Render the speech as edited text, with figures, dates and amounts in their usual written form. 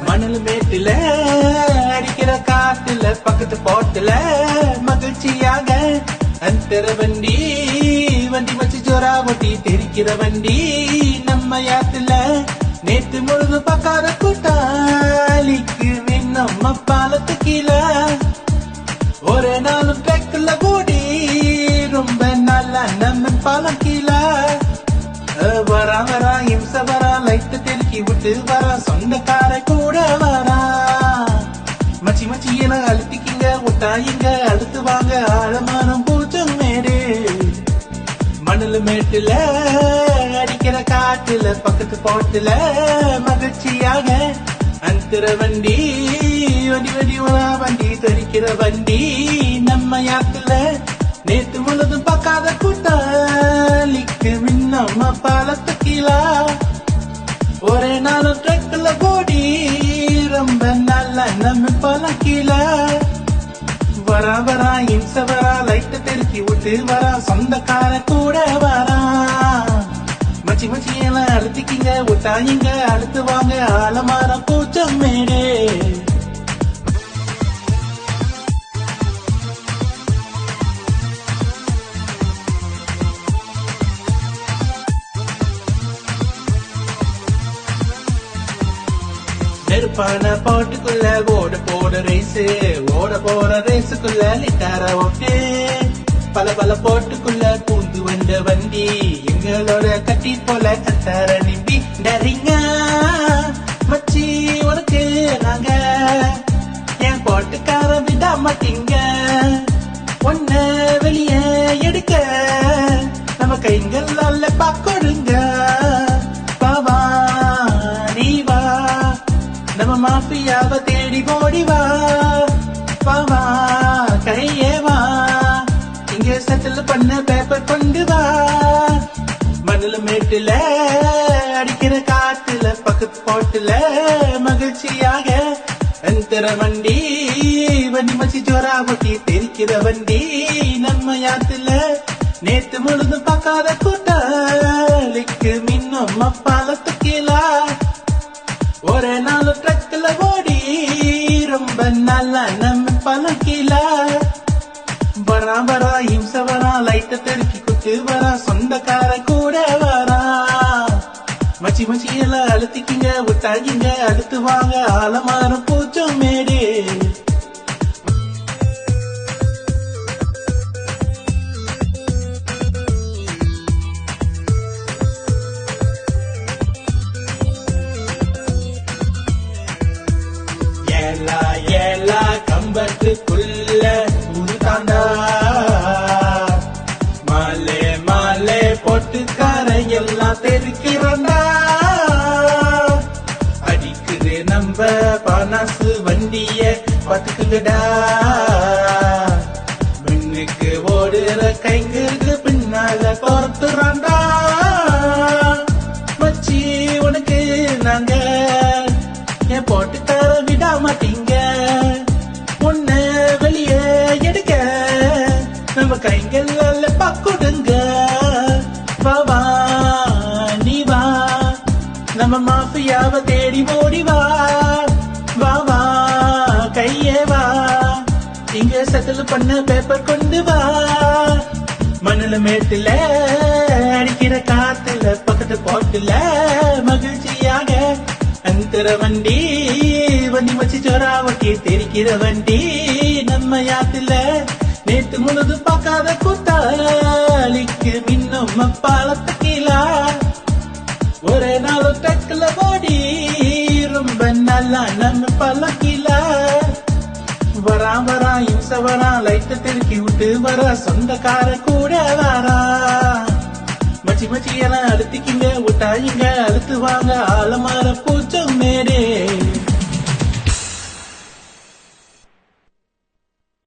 மணல் மேட்டுல அடிக்கிற காட்டுல பக்கத்து போட்டுல மகிழ்ச்சியாக அந்தர வண்டி வண்டி வச்சு ஜோரா ஒட்டி தெரிக்கிற வண்டி நம்ம யாத்துல நேத்து முழுது பக்காத கூட்டாளிக்கு நம்ம பாலத்து கீழே ஒரு நாளும் ட்ரெக்ல கூடி ரொம்ப நல்லா நம்ம பாலம் கீழே வரா இம்ச வரா லைட் தெருக்கி விட்டு வரா சொந்தக்கார கூட வரா மச்சி மச்சி என அழுத்திக்கிங்க விட்டாயிங்க அழுத்து வாங்க ஆழமானம் பூச்சம் மேடு மணல் மேட்டுல அடிக்கிற காட்டுல பக்கத்து போட்டுல மகிழ்ச்சியாக அந்தர வண்டி வண்டி வண்டி வண்டி தெரிக்கிற வண்டி நம்ம யாத்துல நேத்து முழுதும் பார்க்காத கூட்டாளிக்கு நம்ம பாலத்து கீழா ஒரே நாளும் ட்ரெக்ல போடி ரொம்ப நல்லா நம்ம பாலம் கீழே வரா இம்ச வரா லைட் தெருக்கி விட்டு வரா சொந்தக்கார கூட வரா மச்சி மச்சி எல்லாம் அழுத்திக்கிங்க விட்டாயிங்க அழுத்து வாங்க ஆலமரம் பூச்சம் மேடு நெருப்பான பாட்டுக்குள்ள ஓட போற ரேசு ஓட போற ரேசுக்குள்ள லிட்டார ஓட்டு பல போட்டுக்குள்ள பூந்து வந்த வண்டி எங்களோட கட்டி போல கத்தார நிம்பி டரிங்க மச்சி உனக்கு நாங்க என் பாட்டுக்கார விட மாட்டீங்க ஒன்ன வெளிய எடுக்க நம்ம கைங்களால பாக்கொடுங்க பாவா நீ வா நம்ம மாஃபியாவ தேடி ஓடி வா பாவா கையே வா இங்க செட்டில் பண்ண பேப்பர் கொண்டு வா மணல் மேட்டுல அடிக்கிற காட்டுல பக்கத்து போட்டுல மகிழ்ச்சியாக அந்தர வண்டி வண்டி மச்சி ஜோரா ஒட்டி தெரிக்கிற வண்டி நம்ம யாத்துல நேத்து முழுதும் பார்க்காத கூட்டாளிக்கு மின்னும் பாலத்து கீழா ஒரே நாள் ட்ரக்ல ஓடி ரொம்ப நல்லா நம்ம பாலம் கீழே வரா இம்ச வரா லைட்ட தெருக்கி குத்து வரா சொந்தக்கார கூட வரா மச்சி மச்சி எல்லாம் அழுத்திக்கிங்க விட்டாகிங்க அடுத்து வாங்க ஆலமரம் பூச்சம் மேடு ஏலா கம்பத்துக்குள்ள உருதாண்டா மாலே பொட்டுக்கார எல்லாம் தெரிக்கிறண்டா அடிக்குது நம்ம பனாசு வண்டிய பத்துக்குடா மின்னுக்கு ஓடுற கைங்கிறது பின்னால தோர்த்துறாண்டா மச்சி உனக்கு நாங்க என் போட்டுக்கார விட மாட்டீங்க உன்ன வெளிய எடுக்க நம்ம கைங்களால பாக்கொடுங்க பாவா நீ வா நம்ம மாஃபியாவ தேடி ஓடி வா வா கையே வா இங்க செட்டில் பண்ண பேப்பர் கொண்டு வா மணல் மேட்டுல அடிக்கிற காத்துல பக்கத்து போட்டுல மகிழ்ச்சியாக அந்தர வண்டி வண்டி வச்சு ஜோரா ஒட்டி தெரிக்கிற வண்டி நம்ம யாத்துல நேத்து முழுது பார்க்காத கூட்டாளிக்கு மின்னும் பாலத்து கீழா ஒரே நாள் ட்ரக்ல ஓடி ரொம்ப நல்லா நம்ம பாலம் கீழே வரா இம்ச வரா லைட்ட தெருக்கி விட்டு வரா சொந்தக்கார கூட வரா மச்சி மச்சி எல்லாம் அழுத்திக்கிங்க விட்டாயிங்க அழுத்து வாங்க ஆலமர பூச்சம் மேடே